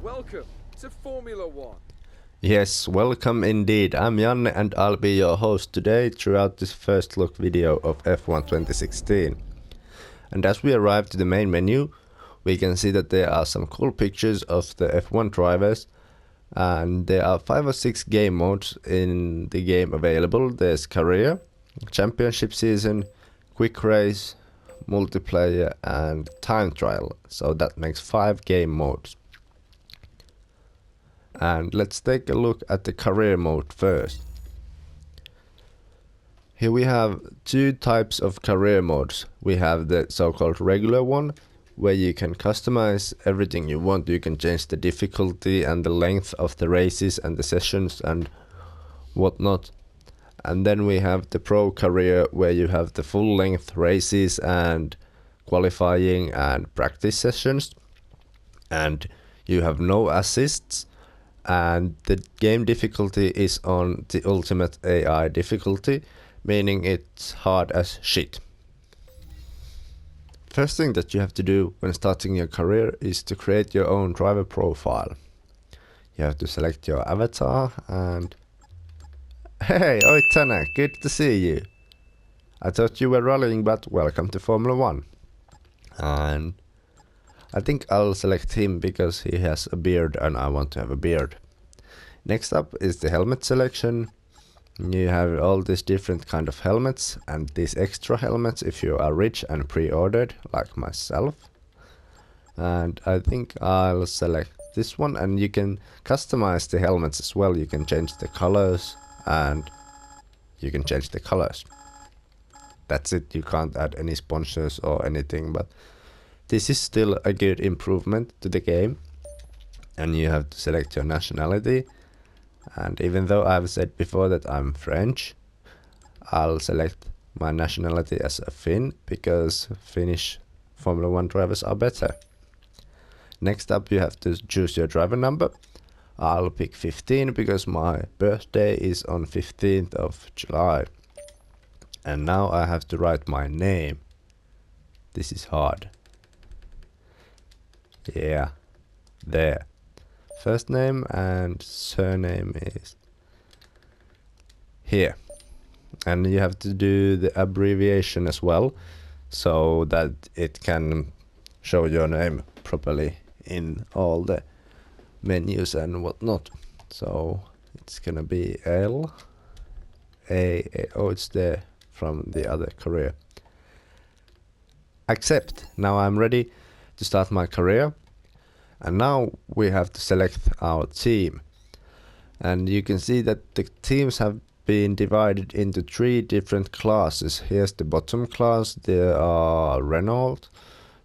Welcome to Formula One. Yes, welcome indeed. I'm Janne and I'll be your host today throughout this first look video of F1 2016. And as we arrive to the main menu, we can see that there are some cool pictures of the F1 drivers, and there are 5 or 6 game modes in the game available. There's career, championship season, quick race, multiplayer and time trial. So that makes 5 game modes. And let's take a look at the career mode first. Here we have 2 types of career modes. We have the so-called regular one, where you can customize everything you want. You can change the difficulty and the length of the races and the sessions and whatnot. And then we have the pro career, where you have the full length races and qualifying and practice sessions. And you have no assists. And the game difficulty is on the ultimate AI difficulty, meaning it's hard as shit. First thing that you have to do when starting your career is to create your own driver profile. You have to select your avatar and... Hey, oi Janne, good to see you. I thought you were rallying, but welcome to Formula 1. And I think I'll select him because he has a beard and I want to have a beard. Next up is the helmet selection. You have all these different kind of helmets and these extra helmets if you are rich and pre-ordered like myself. And I think I'll select this one, and you can customize the helmets as well. You can change the colors and you can change the colors. That's it, you can't add any sponsors or anything, but this is still a good improvement to the game. And you have to select your nationality. And even though I've said before that I'm French, I'll select my nationality as a Finn, because Finnish Formula 1 drivers are better. Next up you have to choose your driver number. I'll pick 15 because my birthday is on 15th of July. And now I have to write my name. This is hard. Yeah, there. First name and surname is here. And you have to do the abbreviation as well, so that it can show your name properly in all the menus and whatnot. So it's gonna be L A. Oh, it's there from the other career. Accept. Now I'm ready to start my career. And now we have to select our team. And you can see that the teams have been divided into 3 different classes. Here's the bottom class. There are Renault,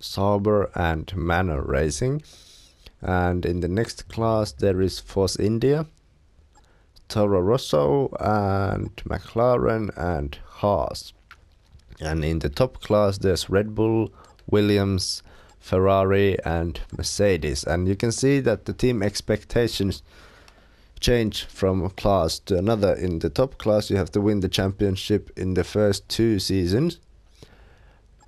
Sauber and Manor Racing. And in the next class there is Force India, Toro Rosso and McLaren and Haas. And in the top class there's Red Bull, Williams, Ferrari and Mercedes. And you can see that the team expectations change from a class to another. In the top class you have to win the championship in the first 2 seasons.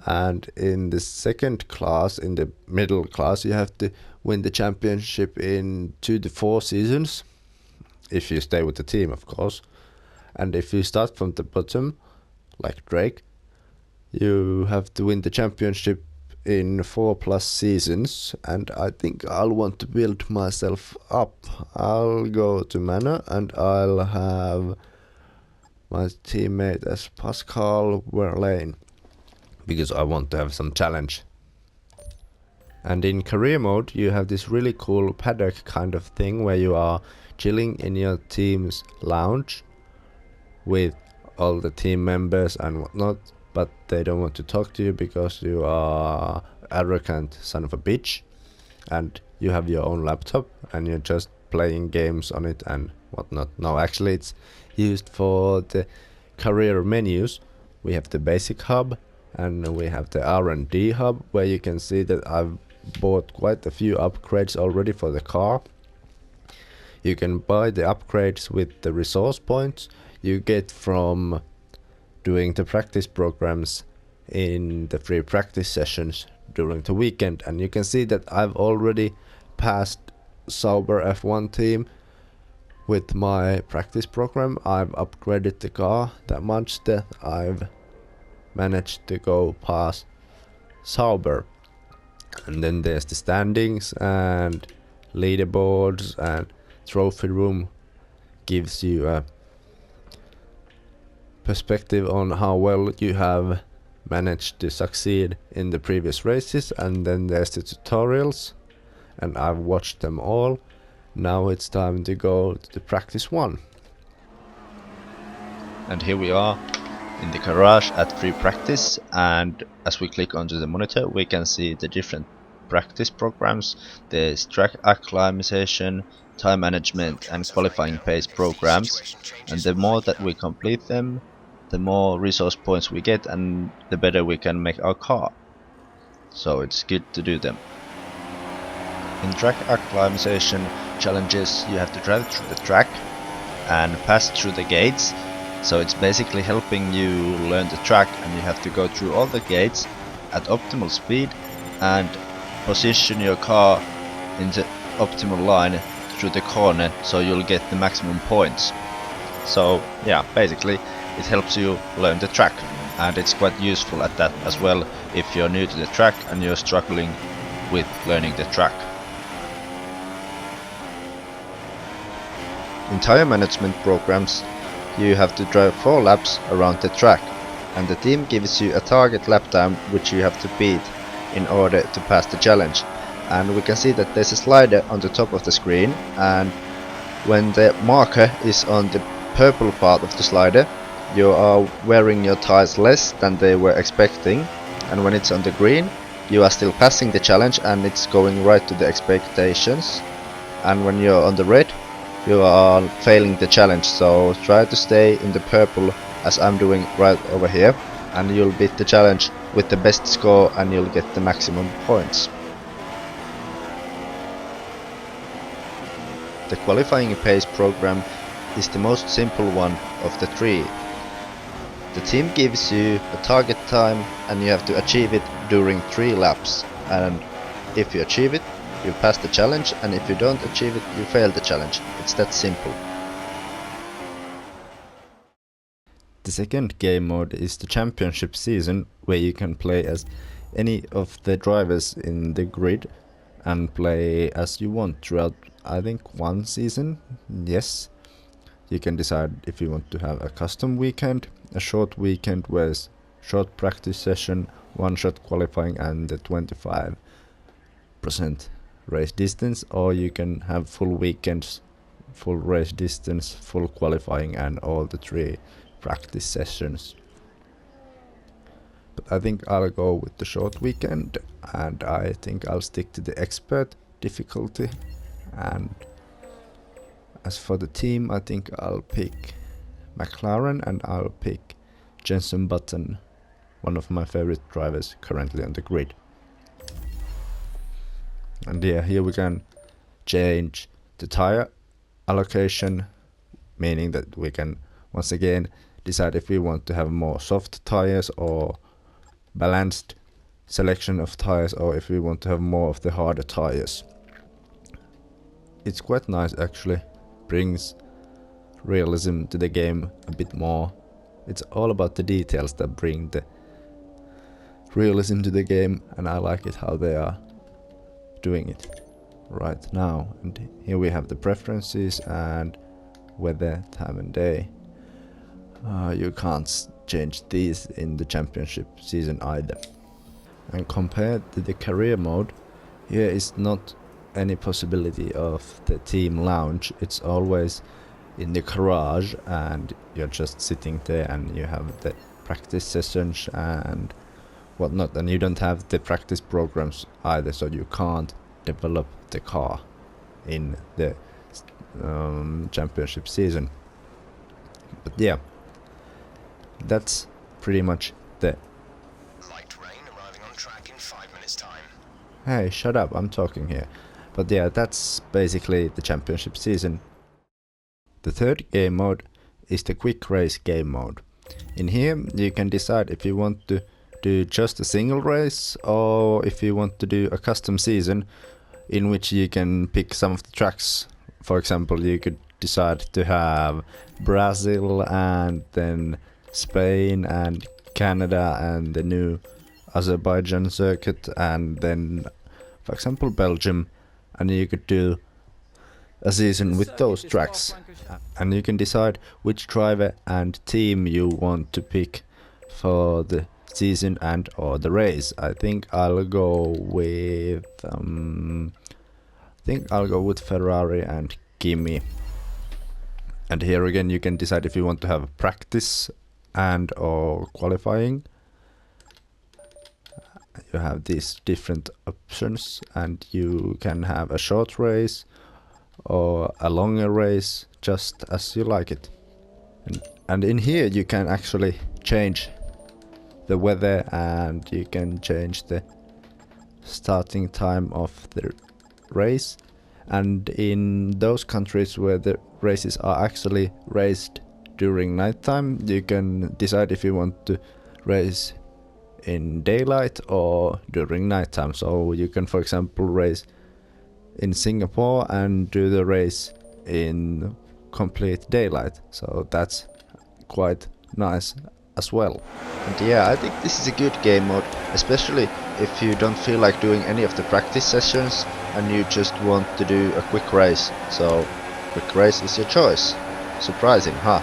And in the second class, in the middle class, you have to win the championship in 2 to 4 seasons. If you stay with the team, of course. And if you start from the bottom, like Drake, you have to win the championship in 4+ seasons. And I think I'll want to build myself up. I'll go to Manor and I'll have my teammate as Pascal Verlaine, because I want to have some challenge. And in career mode you have this really cool paddock kind of thing, where you are chilling in your team's lounge with all the team members and whatnot, but they don't want to talk to you because you are arrogant son of a bitch, and you have your own laptop and you're just playing games on it and whatnot. No, actually it's used for the career menus. We have the basic hub and we have the R&D hub, where you can see that I've bought quite a few upgrades already for the car. You can buy the upgrades with the resource points you get from doing the practice programs in the free practice sessions during the weekend. And you can see that I've already passed Sauber F1 team with my practice program. I've upgraded the car that much that I've managed to go past Sauber. And then there's the standings and leaderboards, and trophy room gives you a perspective on how well you have managed to succeed in the previous races. And then there's the tutorials, and I've watched them all. Now it's time to go to the practice one. And here we are in the garage at free practice, and as we click onto the monitor we can see the different practice programs. There's track acclimatization, time management and qualifying pace programs, and the more that we complete them, the more resource points we get and the better we can make our car. So it's good to do them. In track acclimatization challenges you have to drive through the track and pass through the gates. So it's basically helping you learn the track, and you have to go through all the gates at optimal speed and position your car in the optimal line through the corner so you'll get the maximum points. So yeah, basically it helps you learn the track, and it's quite useful at that as well if you're new to the track and you're struggling with learning the track. In tire management programs, you have to drive 4 laps around the track, and the team gives you a target lap time which you have to beat in order to pass the challenge. And we can see that there's a slider on the top of the screen, and when the marker is on the purple part of the slider, you are wearing your tires less than they were expecting, and when it's on the green, you are still passing the challenge and it's going right to the expectations, and when you're on the red, you are failing the challenge. So try to stay in the purple as I'm doing right over here, and you'll beat the challenge with the best score and you'll get the maximum points. The qualifying pace program is the most simple one of the 3. The team gives you a target time and you have to achieve it during 3 laps, and if you achieve it, you pass the challenge, and if you don't achieve it, you fail the challenge. It's that simple. The second game mode is the championship season, where you can play as any of the drivers in the grid and play as you want throughout, I think, 1 season. Yes, you can decide if you want to have a custom weekend, a short weekend with short practice session, 1-shot qualifying and the 25% race distance, or you can have full weekends, full race distance, full qualifying and all the 3 practice sessions. But I think I'll go with the short weekend, and I think I'll stick to the expert difficulty. And as for the team, I think I'll pick McLaren, and I'll pick Jenson Button, one of my favorite drivers currently on the grid. And yeah, here we can change the tire allocation, meaning that we can once again decide if we want to have more soft tires or balanced selection of tires, or if we want to have more of the harder tires. It's quite nice actually, brings realism to the game a bit more. It's all about the details that bring the realism to the game, and I like it how they are doing it right now. And here we have the preferences and weather, time and day. You can't change these in the championship season either. And compared to the career mode, here is not any possibility of the team lounge. It's always in the garage and you're just sitting there and you have the practice sessions and whatnot, and you don't have the practice programs either, so you can't develop the car in the championship season. But yeah, that's pretty much the Light rain arriving on track in 5 minutes time. Hey, shut up, I'm talking here. But yeah, that's basically the championship season. The third game mode is the quick race game mode. In here you can decide if you want to do just a single race or if you want to do a custom season in which you can pick some of the tracks. For example, you could decide to have Brazil and then Spain and Canada and the new Azerbaijan circuit, and then for example Belgium, and you could do a season with those tracks, and you can decide which driver and team you want to pick for the season and or the race. I think I'll go with Ferrari and Kimi. And here again you can decide if you want to have practice and or qualifying. You have these different options, and you can have a short race or a longer race, just as you like it. And in here you can actually change the weather, and you can change the starting time of the race. And in those countries where the races are actually raced during nighttime, you can decide if you want to race in daylight or during nighttime. So you can, for example, race in Singapore and do the race in complete daylight. So that's quite nice as well. And yeah, I think this is a good game mode, especially if you don't feel like doing any of the practice sessions and you just want to do a quick race. So quick race is your choice. Surprising, huh?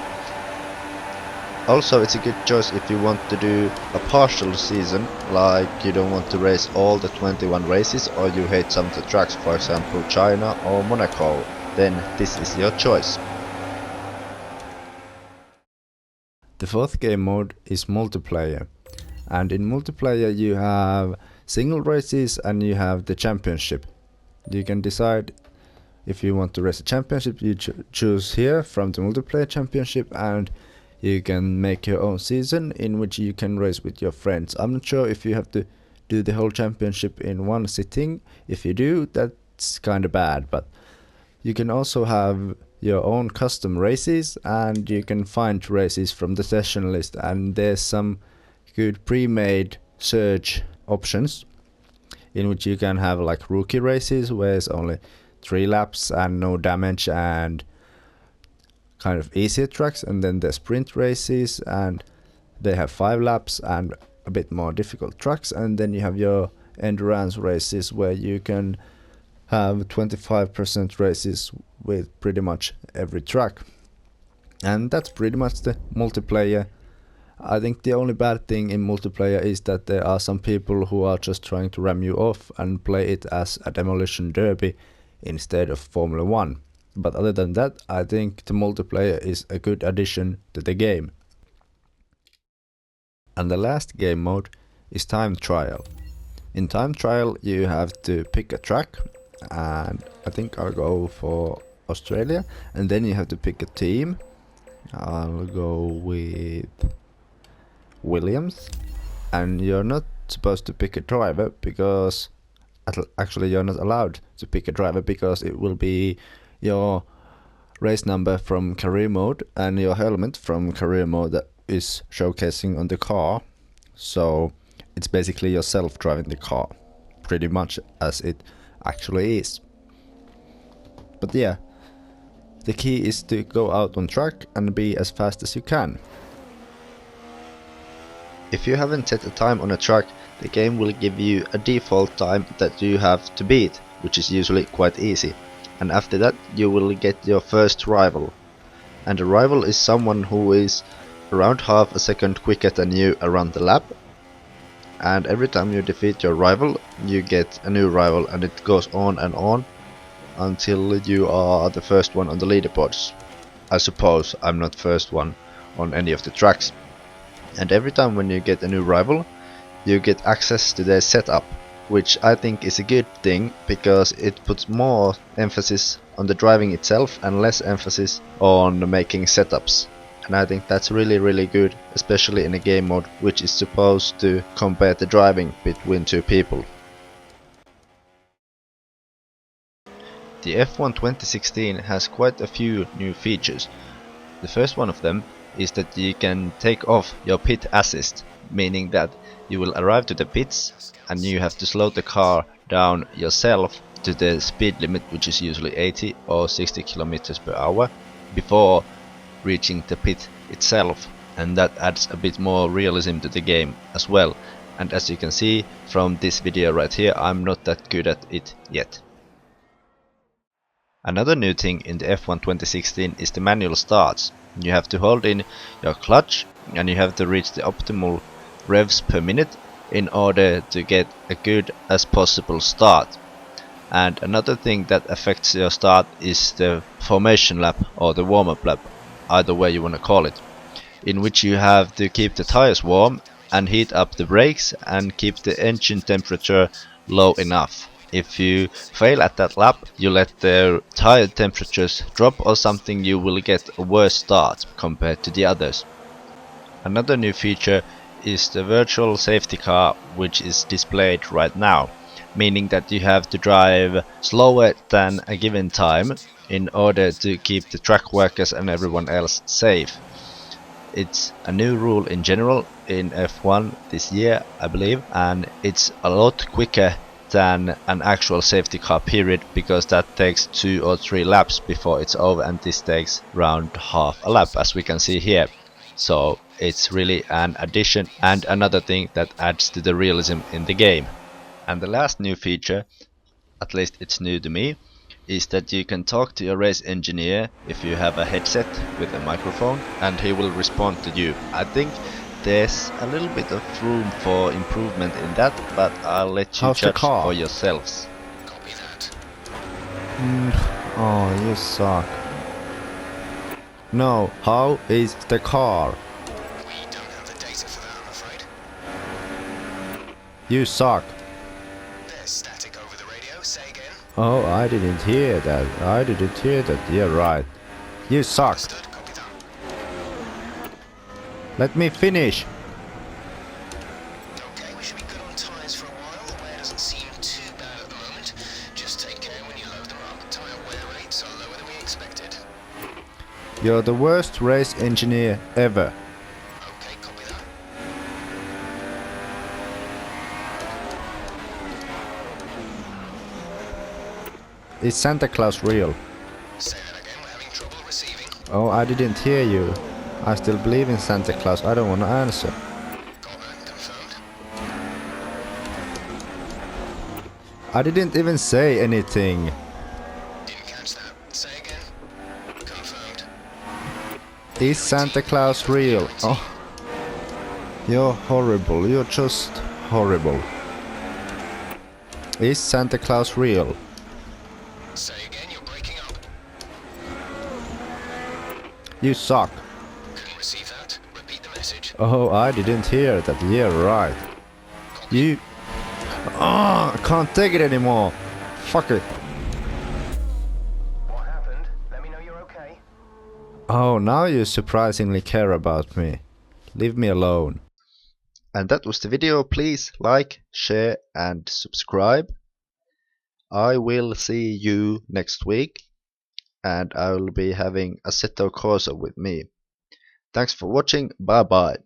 Also, it's a good choice if you want to do a partial season, like you don't want to race all the 21 races, or you hate some of the tracks, for example China or Monaco, then this is your choice. The fourth game mode is multiplayer, and in multiplayer you have single races and you have the championship. You can decide if you want to race a championship. You choose here from the multiplayer championship, and you can make your own season in which you can race with your friends. I'm not sure if you have to do the whole championship in one sitting. If you do, that's kind of bad, but you can also have your own custom races, and you can find races from the session list, and there's some good pre-made search options in which you can have like rookie races where it's only 3 laps and no damage and kind of easier tracks, and then the sprint races and they have 5 laps and a bit more difficult tracks, and then you have your endurance races where you can have 25% races with pretty much every track. And that's pretty much the multiplayer. I think the only bad thing in multiplayer is that there are some people who are just trying to ram you off and play it as a demolition derby instead of Formula 1. But other than that, I think the multiplayer is a good addition to the game. And the last game mode is time trial. In time trial you have to pick a track, and I think I'll go for Australia, and then you have to pick a team. I'll go with Williams, and you're not supposed to pick a driver because actually you're not allowed to pick a driver because it will be your race number from career mode and your helmet from career mode that is showcasing on the car. So it's basically yourself driving the car, pretty much as it actually is. But yeah, the key is to go out on track and be as fast as you can. If you haven't set a time on a track, the game will give you a default time that you have to beat, which is usually quite easy. And after that you will get your first rival. And a rival is someone who is around half a second quicker than you around the lap. And every time you defeat your rival, you get a new rival, and it goes on and on until you are the first one on the leaderboards. I suppose I'm not first one on any of the tracks. And every time when you get a new rival, you get access to their setup, which I think is a good thing because it puts more emphasis on the driving itself and less emphasis on making setups. And I think that's really good, especially in a game mode which is supposed to compare the driving between two people. The F1 2016 has quite a few new features. The first one of them is that you can take off your pit assist, meaning that you will arrive to the pits and you have to slow the car down yourself to the speed limit, which is usually 80 or 60 kilometers per hour, before reaching the pit itself, and that adds a bit more realism to the game as well. And as you can see from this video right here, I'm not that good at it yet. Another new thing in the F1 2016 is the manual starts. You have to hold in your clutch and you have to reach the optimal revs per minute in order to get a good as possible start. And another thing that affects your start is the formation lap or the warm-up lap, either way you want to call it, in which you have to keep the tires warm and heat up the brakes and keep the engine temperature low enough. If you fail at that lap, you let the tire temperatures drop or something, you will get a worse start compared to the others. Another new feature is the virtual safety car, which is displayed right now, meaning that you have to drive slower than a given time in order to keep the track workers and everyone else safe. It's a new rule in general in F1 this year, I believe, and it's a lot quicker than an actual safety car period, because that takes 2 or 3 laps before it's over, and this takes around half a lap, as we can see here. So it's really an addition and another thing that adds to the realism in the game. And the last new feature, at least it's new to me, is that you can talk to your race engineer if you have a headset with a microphone, and he will respond to you. I think there's a little bit of room for improvement in that, but I'll let you How's the judge car? for yourselves. Copy that. Oh, you suck. No, how is the car? We don't have the data for that, I'm afraid. You suck. There's static over the radio. Say again. Oh, I didn't hear that. I didn't hear that. Yeah, right. You suck. Understood. Copy that. Let me finish. Okay, we should be good on tyres for a while. The wear doesn't seem too bad at the moment. Just take care when you load them up. Tyre wear rates are lower than we expected. You're the worst race engineer ever. Okay, copy that. Is Santa Claus real? Say that again. We're having trouble receiving. Oh, I didn't hear you. I still believe in Santa Claus. I don't want to answer. Got that confirmed. I didn't even say anything. Didn't catch that. Say again. Confirmed. Is Santa Claus real? Oh. You're horrible. You're just horrible. Is Santa Claus real? Say again. You're breaking up. You suck. Couldn't receive that. Repeat the message. Oh, I didn't hear that. Yeah, right. You... Ah, I can't take it anymore. Fuck it. What happened? Let me know you're okay. Oh, now you surprisingly care about me. Leave me alone. And that was the video. Please like, share and subscribe. I will see you next week, and I will be having Assetto Corsa with me. Thanks for watching. Bye bye.